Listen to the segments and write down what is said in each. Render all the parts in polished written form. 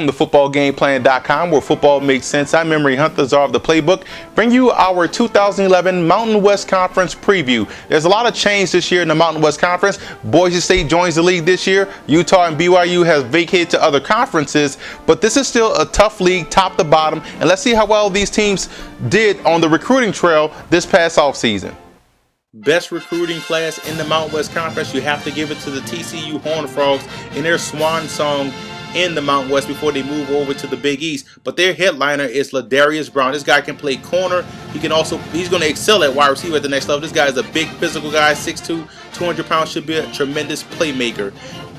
Welcome to footballgameplan.com, where football makes sense. I'm Memory Hunt, the czar of the playbook. Bring you our 2011 Mountain West Conference preview. There's a lot of change this year in the Mountain West Conference. Boise State joins the league this year. Utah and BYU have vacated to other conferences, but this is still a tough league, top to bottom. And let's see how well these teams did on the recruiting trail this past offseason. Best recruiting class in the Mountain West Conference, you have to give it to the TCU Horned Frogs in their swan song in the Mountain West before they move over to the Big East. But their headliner is Ladarius Brown. This guy can play corner. He's going to excel at wide receiver at the next level. This guy is a big physical guy, 6'2", 200 pounds, should be a tremendous playmaker.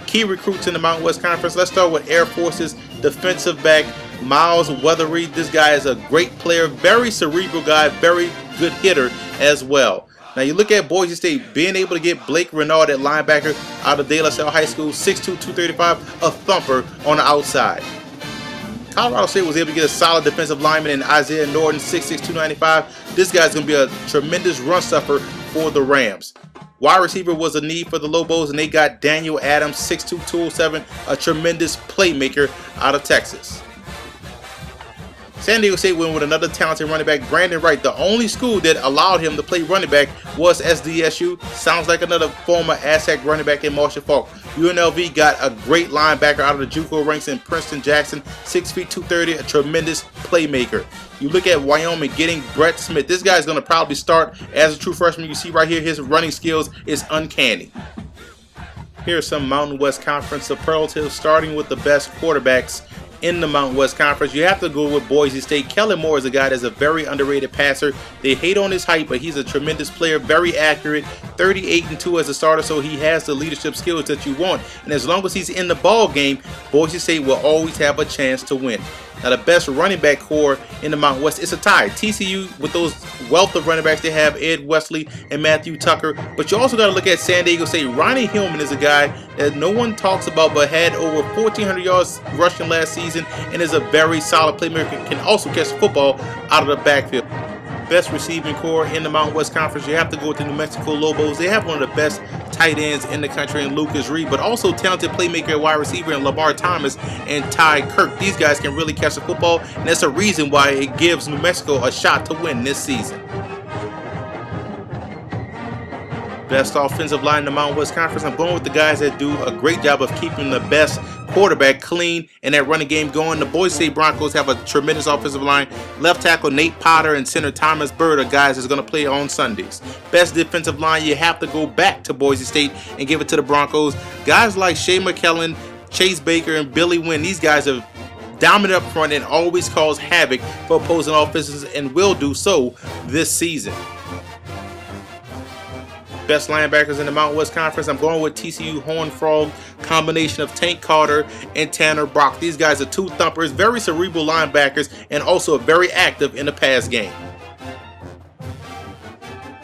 Key recruits in the Mountain West Conference. Let's start with Air Force's defensive back, Miles Weathery. This guy is a great player, very cerebral guy, very good hitter as well. Now you look at Boise State being able to get Blake Renard at linebacker out of De La Salle High School, 6'2", 235, a thumper on the outside. Colorado State was able to get a solid defensive lineman in Isaiah Norton, 6'6", 295. This guy's going to be a tremendous run stuffer for the Rams. Wide receiver was a need for the Lobos, and they got Daniel Adams, 6'2", 207, a tremendous playmaker out of Texas. San Diego State went with another talented running back, Brandon Wright. The only school that allowed him to play running back was SDSU. Sounds like another former Aztec running back in Marshall Faulk. UNLV got a great linebacker out of the JUCO ranks in Princeton Jackson, 6 feet 230, a tremendous playmaker. You look at Wyoming getting Brett Smith. This guy's going to probably start as a true freshman. You see right here, his running skills is uncanny. Here are some Mountain West Conference superlatives, starting with the best quarterbacks in the Mountain West Conference. You have to go with Boise State. Kellen Moore is a guy that's a very underrated passer. They hate on his height, but he's a tremendous player, very accurate, 38-2 as a starter, so he has the leadership skills that you want. And as long as he's in the ball game, Boise State will always have a chance to win. Now the best running back core in the Mountain West is a tie. TCU, with those wealth of running backs they have, Ed Wesley and Matthew Tucker. But you also got to look at San Diego State. Ronnie Hillman is a guy that no one talks about, but had over 1,400 yards rushing last season and is a very solid playmaker. Can also catch the football out of the backfield. Best receiving core in the Mountain West Conference, you have to go with the New Mexico Lobos. They have one of the best tight ends in the country in Lucas Reed, but also talented playmaker at wide receiver in Lamar Thomas and Ty Kirk. These guys can really catch the football, and that's a reason why it gives New Mexico a shot to win this season. Best offensive line in the Mountain West Conference, I'm going with the guys that do a great job of keeping the best quarterback clean and that running game going. The Boise State Broncos have a tremendous offensive line. Left tackle Nate Potter and center Thomas Bird are guys that's going to play on Sundays. Best defensive line, you have to go back to Boise State and give it to the Broncos. Guys like Shea McKellen, Chase Baker, and Billy Wynn, these guys are dominant up front and always cause havoc for opposing offenses and will do so this season. Best linebackers in the Mountain West Conference, I'm going with TCU Horned Frog, combination of Tank Carter and Tanner Brock. These guys are two thumpers, very cerebral linebackers, and also very active in the pass game.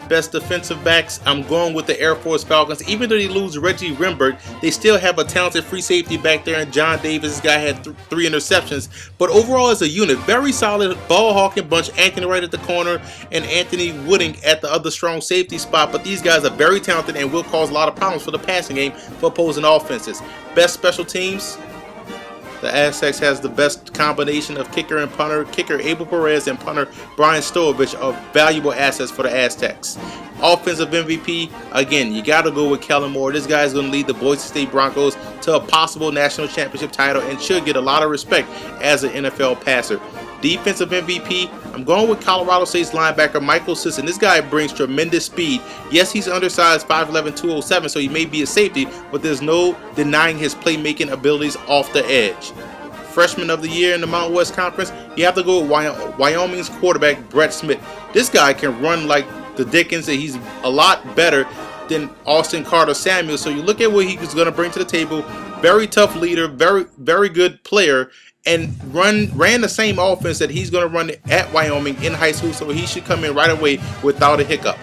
Best defensive backs, I'm going with the Air Force Falcons. Even though they lose Reggie Rimbert, they still have a talented free safety back there, and John Davis. This guy had 3 interceptions. But overall, as a unit, very solid ball-hawking bunch. Anthony Wright at the corner and Anthony Wooding at the other strong safety spot. But these guys are very talented and will cause a lot of problems for the passing game for opposing offenses. Best special teams, the Aztecs has the best combination of kicker and punter. Kicker Abel Perez and punter Brian Stovich are valuable assets for the Aztecs. Offensive MVP, again, you got to go with Kellen Moore. This guy is going to lead the Boise State Broncos to a possible national championship title and should get a lot of respect as an NFL passer. Defensive MVP, I'm going with Colorado State's linebacker Michael Sisson. This guy brings tremendous speed. Yes, he's undersized, 5'11", 207, so he may be a safety, but there's no denying his playmaking abilities off the edge. Freshman of the Year in the Mountain West Conference, you have to go with Wyoming's quarterback Brett Smith. This guy can run like the Dickens, and he's a lot better than Austin Carter Samuel. So you look at what he's going to bring to the table. Very tough leader, very good player, and ran the same offense that he's going to run at Wyoming in high school, so he should come in right away without a hiccup.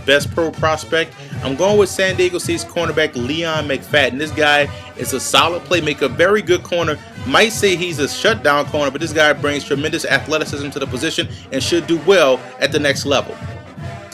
Best pro prospect, I'm going with San Diego State's cornerback Leon McFadden. This guy is a solid playmaker, very good corner. Might say he's a shutdown corner, but this guy brings tremendous athleticism to the position and should do well at the next level.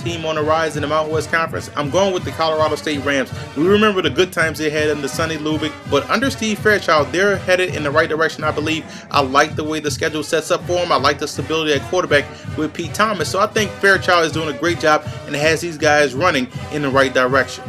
team on the rise in the Mountain West Conference? I'm going with the Colorado State Rams. We remember the good times they had under Sonny Lubick, but under Steve Fairchild, they're headed in the right direction, I believe. I like the way the schedule sets up for them. I like the stability at quarterback with Pete Thomas. So I think Fairchild is doing a great job and has these guys running in the right direction.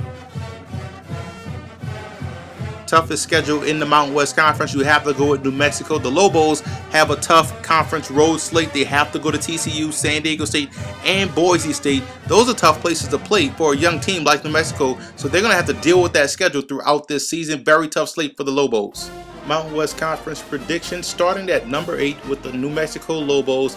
Toughest schedule in the Mountain West Conference, you have to go with New Mexico. The Lobos have a tough conference road slate. They have to go to TCU, San Diego State, and Boise State. Those are tough places to play for a young team like New Mexico, so they're going to have to deal with that schedule throughout this season. Very tough slate for the Lobos. Mountain West Conference predictions, starting at number 8 with the New Mexico Lobos.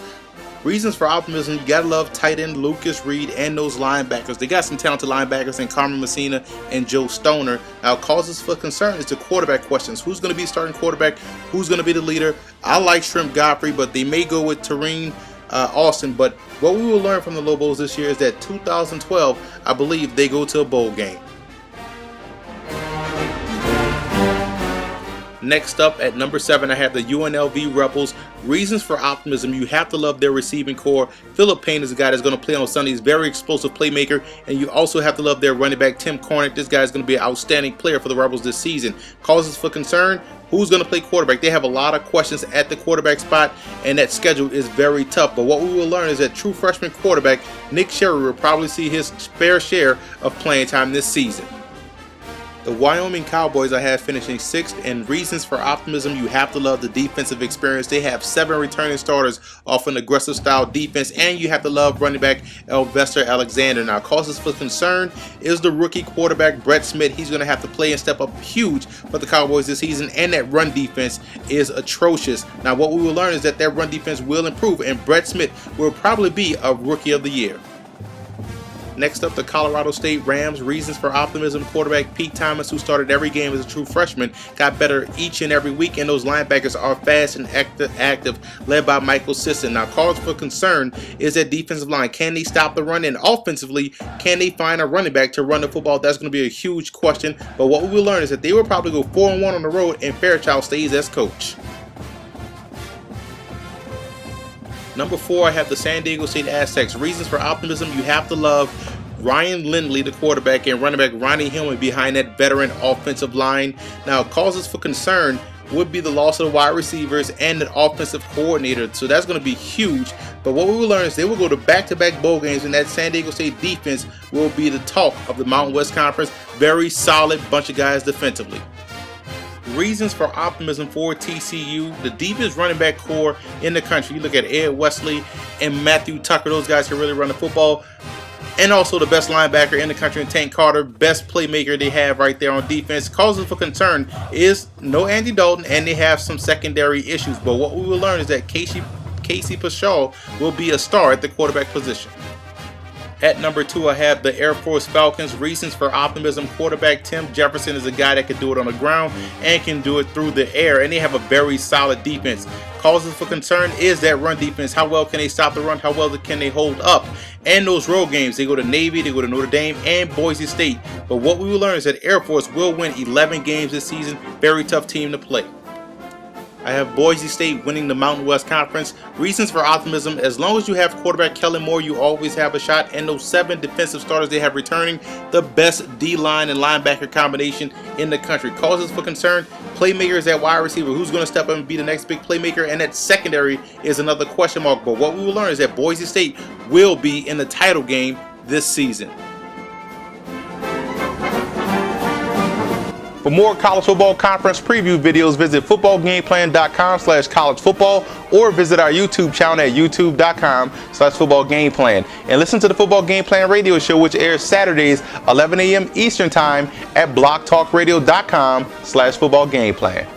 Reasons for optimism, you gotta love tight end Lucas Reed and those linebackers. They got some talented linebackers in Carmen Messina and Joe Stoner. Now, causes for concern is the quarterback questions. Who's going to be starting quarterback? Who's going to be the leader? I like Shrimp Godfrey, but they may go with Tareen Austin. But what we will learn from the Lobos this year is that 2012, I believe they go to a bowl game. Next up at number 7, I have the UNLV Rebels. Reasons for optimism, you have to love their receiving core. Philip Payne is a guy that's going to play on Sundays, very explosive playmaker. And you also have to love their running back, Tim Cornick. This guy is going to be an outstanding player for the Rebels this season. Causes for concern, who's going to play quarterback? They have a lot of questions at the quarterback spot, and that schedule is very tough. But what we will learn is that true freshman quarterback, Nick Sherry, will probably see his fair share of playing time this season. The Wyoming Cowboys I have finishing 6th, and reasons for optimism, you have to love the defensive experience. They have 7 returning starters off an aggressive style defense, and you have to love running back Elvester Alexander. Now, causes for concern is the rookie quarterback Brett Smith. He's going to have to play and step up huge for the Cowboys this season, and that run defense is atrocious. Now, what we will learn is that run defense will improve, and Brett Smith will probably be a Rookie of the Year. Next up, the Colorado State Rams. Reasons for optimism, quarterback Pete Thomas, who started every game as a true freshman, got better each and every week, and those linebackers are fast and active, led by Michael Sisson. Now, cause for concern is that defensive line. Can they stop the run? And offensively, can they find a running back to run the football? That's going to be a huge question. But what we will learn is that they will probably go 4-1 on the road, and Fairchild stays as coach. Number 4, I have the San Diego State Aztecs. Reasons for optimism, you have to love Ryan Lindley, the quarterback, and running back Ronnie Hillman behind that veteran offensive line. Now, causes for concern would be the loss of the wide receivers and the offensive coordinator, so that's going to be huge. But what we will learn is they will go to back-to-back bowl games, and that San Diego State defense will be the talk of the Mountain West Conference. Very solid bunch of guys defensively. Reasons for optimism for TCU, the deepest running back core in the country. You look at Ed Wesley and Matthew Tucker. Those guys can really run the football. And also the best linebacker in the country, Tank Carter, best playmaker they have right there on defense. Causes for concern is no Andy Dalton, and they have some secondary issues. But what we will learn is that Casey Pashaw will be a star at the quarterback position. At number 2, I have the Air Force Falcons. Reasons for optimism, quarterback Tim Jefferson is a guy that can do it on the ground and can do it through the air, and they have a very solid defense. Causes for concern is that run defense. How well can they stop the run? How well can they hold up? And those road games, they go to Navy, they go to Notre Dame, and Boise State. But what we will learn is that Air Force will win 11 games this season. Very tough team to play. I have Boise State winning the Mountain West Conference. Reasons for optimism, as long as you have quarterback Kellen Moore, you always have a shot. And those 7 defensive starters they have returning, the best D-line and linebacker combination in the country. Causes for concern, playmakers at wide receiver. Who's going to step up and be the next big playmaker? And that secondary is another question mark. But what we will learn is that Boise State will be in the title game this season. For more college football conference preview videos, visit footballgameplan.com/collegefootball or visit our YouTube channel at youtube.com/footballgameplan. And listen to the Football Game Plan radio show, which airs Saturdays 11 a.m. Eastern Time at blogtalkradio.com/footballgameplan.